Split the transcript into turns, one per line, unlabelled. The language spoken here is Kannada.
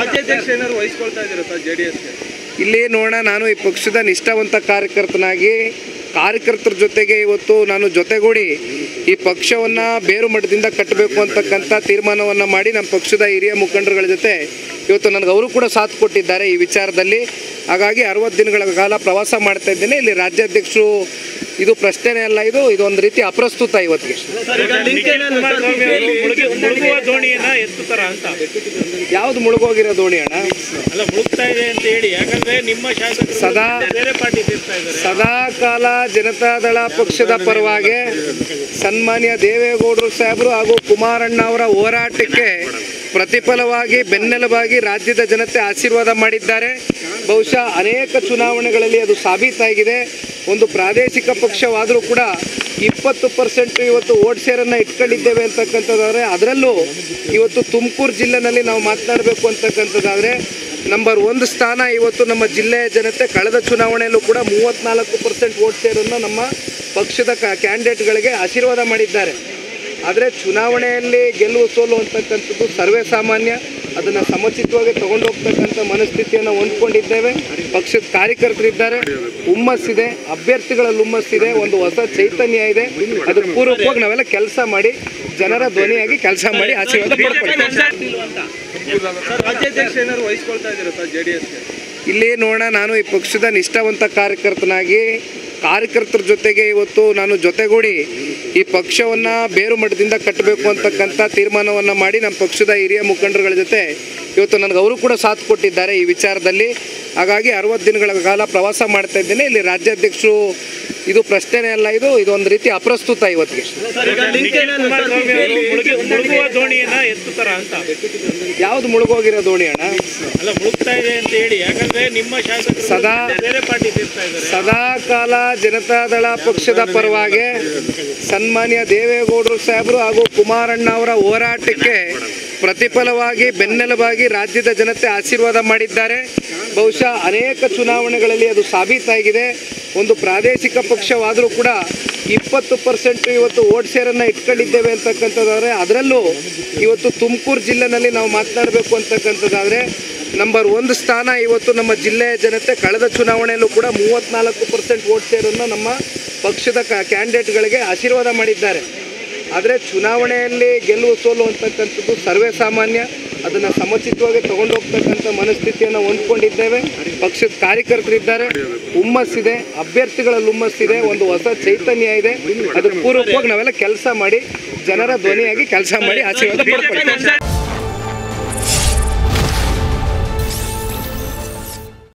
ರಾಜ್ಯಾಧ್ಯಕ್ಷ ಏನಾದ್ರು ವಹಿಸ್ಕೊಳ್ತಾ ಇದ್ದೀರಾ ಸರ್ ಜೆಡಿಎಸ್ಗೆ?
ಇಲ್ಲಿ ನೋಡೋಣ, ನಾನು ಈ ಪಕ್ಷದ ನಿಷ್ಠಾವಂತ ಕಾರ್ಯಕರ್ತನಾಗಿ ಕಾರ್ಯಕರ್ತರ ಜೊತೆಗೆ ಇವತ್ತು ನಾನು ಜೊತೆಗೂಡಿ ಈ ಪಕ್ಷವನ್ನು ಬೇರು ಮಟ್ಟದಿಂದ ಕಟ್ಟಬೇಕು ಅಂತಕ್ಕಂಥ ತೀರ್ಮಾನವನ್ನು ಮಾಡಿ ನಮ್ಮ ಪಕ್ಷದ ಹಿರಿಯ ಮುಖಂಡರುಗಳ ಜೊತೆ ಇವತ್ತು ನನಗೆ ಅವರು ಕೂಡ ಸಾಥ್ ಕೊಟ್ಟಿದ್ದಾರೆ ಈ ವಿಚಾರದಲ್ಲಿ. ಹಾಗಾಗಿ 60 ದಿನಗಳ ಕಾಲ ಪ್ರವಾಸ ಮಾಡ್ತಾ ಇದ್ದೇನೆ. ಇಲ್ಲಿ ರಾಜ್ಯಾಧ್ಯಕ್ಷರು ಇದು ಪ್ರಶ್ನೆನೇ ಅಲ್ಲ, ಇದು ಒಂದು ರೀತಿ ಅಪ್ರಸ್ತುತ ಇವತ್ತಿಗೆ. ಯಾವ್ದು ಮುಳುಗೋಗಿರೋ ದೋಣಿ ಅಣ್ಣ? ಸದಾ ಕಾಲ ಜನತಾದಳ ಪಕ್ಷದ ಪರವಾಗಿ ಸನ್ಮಾನ್ಯ ದೇವೇಗೌಡರು ಸಾಹೇಬರು ಹಾಗೂ ಕುಮಾರಣ್ಣ ಅವರ ಹೋರಾಟಕ್ಕೆ ಪ್ರತಿಫಲವಾಗಿ ಬೆನ್ನೆಲುಬಾಗಿ ರಾಜ್ಯದ ಜನತೆ ಆಶೀರ್ವಾದ ಮಾಡಿದ್ದಾರೆ. ಬಹುಶಃ ಅನೇಕ ಚುನಾವಣೆಗಳಲ್ಲಿ ಅದು ಸಾಬೀತಾಗಿದೆ. ಒಂದು ಪ್ರಾದೇಶಿಕ ಪಕ್ಷವಾದರೂ ಕೂಡ 20% ಇವತ್ತು ವೋಟ್ ಶೇರನ್ನು ಇಟ್ಕೊಂಡಿದ್ದೇವೆ ಅಂತಕ್ಕಂಥದ್ದಾದರೆ, ಅದರಲ್ಲೂ ಇವತ್ತು ತುಮಕೂರು ಜಿಲ್ಲೆನಲ್ಲಿ ನಾವು ಮಾತನಾಡಬೇಕು ಅಂತಕ್ಕಂಥದ್ದಾದರೆ ನಂಬರ್ 1 ಸ್ಥಾನ ಇವತ್ತು ನಮ್ಮ ಜಿಲ್ಲೆಯ ಜನತೆ ಕಳೆದ ಚುನಾವಣೆಯಲ್ಲೂ ಕೂಡ 34% ವೋಟ್ ಶೇರನ್ನು ನಮ್ಮ ಪಕ್ಷದ ಕ್ಯಾಂಡಿಡೇಟ್ಗಳಿಗೆ ಆಶೀರ್ವಾದ ಮಾಡಿದ್ದಾರೆ. ಆದರೆ ಚುನಾವಣೆಯಲ್ಲಿ ಗೆಲುವು ಸೋಲು ಅಂತಕ್ಕಂಥದ್ದು ಸರ್ವೇ ಸಾಮಾನ್ಯ. ಅದನ್ನು ಸಮಚಿತವಾಗಿ ತಗೊಂಡು ಹೋಗ್ತಕ್ಕಂಥ ಮನಸ್ಥಿತಿಯನ್ನು ಹೊಂದ್ಕೊಂಡಿದ್ದೇವೆ. ಪಕ್ಷದ ಕಾರ್ಯಕರ್ತರಿದ್ದಾರೆ, ಹುಮ್ಮಸ್ಸಿದೆ, ಅಭ್ಯರ್ಥಿಗಳಲ್ಲಿ ಹುಮ್ಮಸ್ಸಿದೆ, ಒಂದು ಹೊಸ ಚೈತನ್ಯ ಇದೆ. ಅದ್ರ ಪೂರ್ವಕವಾಗಿ ನಾವೆಲ್ಲ ಕೆಲಸ ಮಾಡಿ ಜನರ ಧ್ವನಿಯಾಗಿ ಕೆಲಸ ಮಾಡಿ ಆಶೀರ್ವಾದ ಪಡ್ಕೊಳ್ತೀವಿ.
ರಾಜ್ಯಾಧ್ಯಕ್ಷ ಏನಾದ್ರು ವಹಿಸ್ಕೊಳ್ತಾ ಇದ್ದೀರಾ ಸರ್ ಜೆಡಿಎಸ್ಗೆ?
ಇಲ್ಲಿ ನೋಡೋಣ, ನಾನು ಈ ಪಕ್ಷದ ನಿಷ್ಠಾವಂತ ಕಾರ್ಯಕರ್ತನಾಗಿ ಕಾರ್ಯಕರ್ತರ ಜೊತೆಗೆ ಇವತ್ತು ನಾನು ಜೊತೆಗೂಡಿ ಈ ಪಕ್ಷವನ್ನು ಬೇರು ಮಟ್ಟದಿಂದ ಕಟ್ಟಬೇಕು ಅಂತಕ್ಕಂಥ ತೀರ್ಮಾನವನ್ನು ಮಾಡಿ ನಮ್ಮ ಪಕ್ಷದ ಹಿರಿಯ ಮುಖಂಡರುಗಳ ಜೊತೆ ಇವತ್ತು ನನಗೆ ಅವರು ಕೂಡ ಸಾಥ್ ಕೊಟ್ಟಿದ್ದಾರೆ ಈ ವಿಚಾರದಲ್ಲಿ. ಹಾಗಾಗಿ 60 ದಿನಗಳ ಕಾಲ ಪ್ರವಾಸ ಮಾಡ್ತಾ ಇದ್ದೇನೆ. ಇಲ್ಲಿ ರಾಜ್ಯಾಧ್ಯಕ್ಷರು ಇದು ಪ್ರಶ್ನೆನೇ ಅಲ್ಲ, ಇದು ಒಂದು ರೀತಿ ಅಪ್ರಸ್ತುತ ಇವತ್ತಿಗೆ. ಯಾವ್ದು ಮುಳುಗೋಗಿರೋ ದೋಣಿ ಅಣ್ಣ? ಸದಾ ಕಾಲ ಜನತಾದಳ ಪಕ್ಷದ ಪರವಾಗಿ ಸನ್ಮಾನ್ಯ ದೇವೇಗೌಡರು ಸಾಹೇಬರು ಹಾಗೂ ಕುಮಾರಣ್ಣ ಅವರ ಹೋರಾಟಕ್ಕೆ ಪ್ರತಿಫಲವಾಗಿ ಬೆನ್ನೆಲುಬಾಗಿ ರಾಜ್ಯದ ಜನತೆ ಆಶೀರ್ವಾದ ಮಾಡಿದ್ದಾರೆ. ಬಹುಶಃ ಅನೇಕ ಚುನಾವಣೆಗಳಲ್ಲಿ ಅದು ಸಾಬೀತಾಗಿದೆ. ಒಂದು ಪ್ರಾದೇಶಿಕ ಪಕ್ಷವಾದರೂ ಕೂಡ 20% ಇವತ್ತು ವೋಟ್ ಶೇರನ್ನು ಇಟ್ಕೊಂಡಿದ್ದೇವೆ ಅಂತಕ್ಕಂಥದ್ದಾದರೆ, ಅದರಲ್ಲೂ ಇವತ್ತು ತುಮಕೂರು ಜಿಲ್ಲೆನಲ್ಲಿ ನಾವು ಮಾತನಾಡಬೇಕು ಅಂತಕ್ಕಂಥದ್ದಾದರೆ ನಂಬರ್ 1 ಸ್ಥಾನ ಇವತ್ತು ನಮ್ಮ ಜಿಲ್ಲೆಯ ಜನತೆ ಕಳೆದ ಚುನಾವಣೆಯಲ್ಲೂ ಕೂಡ 34% ವೋಟ್ ಶೇರನ್ನು ನಮ್ಮ ಪಕ್ಷದ ಕ್ಯಾಂಡಿಡೇಟ್ಗಳಿಗೆ ಆಶೀರ್ವಾದ ಮಾಡಿದ್ದಾರೆ. ಆದರೆ ಚುನಾವಣೆಯಲ್ಲಿ ಗೆಲುವು ಸೋಲು ಅಂತಕ್ಕಂಥದ್ದು ಸರ್ವೇ ಸಾಮಾನ್ಯ. ಅದನ್ನು ಸಮಚಿತವಾಗಿ ತಗೊಂಡು ಹೋಗ್ತಕ್ಕಂಥ ಮನಸ್ಥಿತಿಯನ್ನು ಹೊಂದ್ಕೊಂಡಿದ್ದೇವೆ. ಪಕ್ಷದ ಕಾರ್ಯಕರ್ತರಿದ್ದಾರೆ, ಹುಮ್ಮಸ್ಸಿದೆ, ಅಭ್ಯರ್ಥಿಗಳಲ್ಲಿ ಹುಮ್ಮಸ್ಸಿದೆ, ಒಂದು ಹೊಸ ಚೈತನ್ಯ ಇದೆ. ಅದ್ರ ಪೂರ್ವಕವಾಗಿ ನಾವೆಲ್ಲ ಕೆಲಸ ಮಾಡಿ ಜನರ ಧ್ವನಿಯಾಗಿ ಕೆಲಸ ಮಾಡಿ ಆಶೀರ್ವಾದ ಪಡ್ಕೊಳ್ತೀವಿ.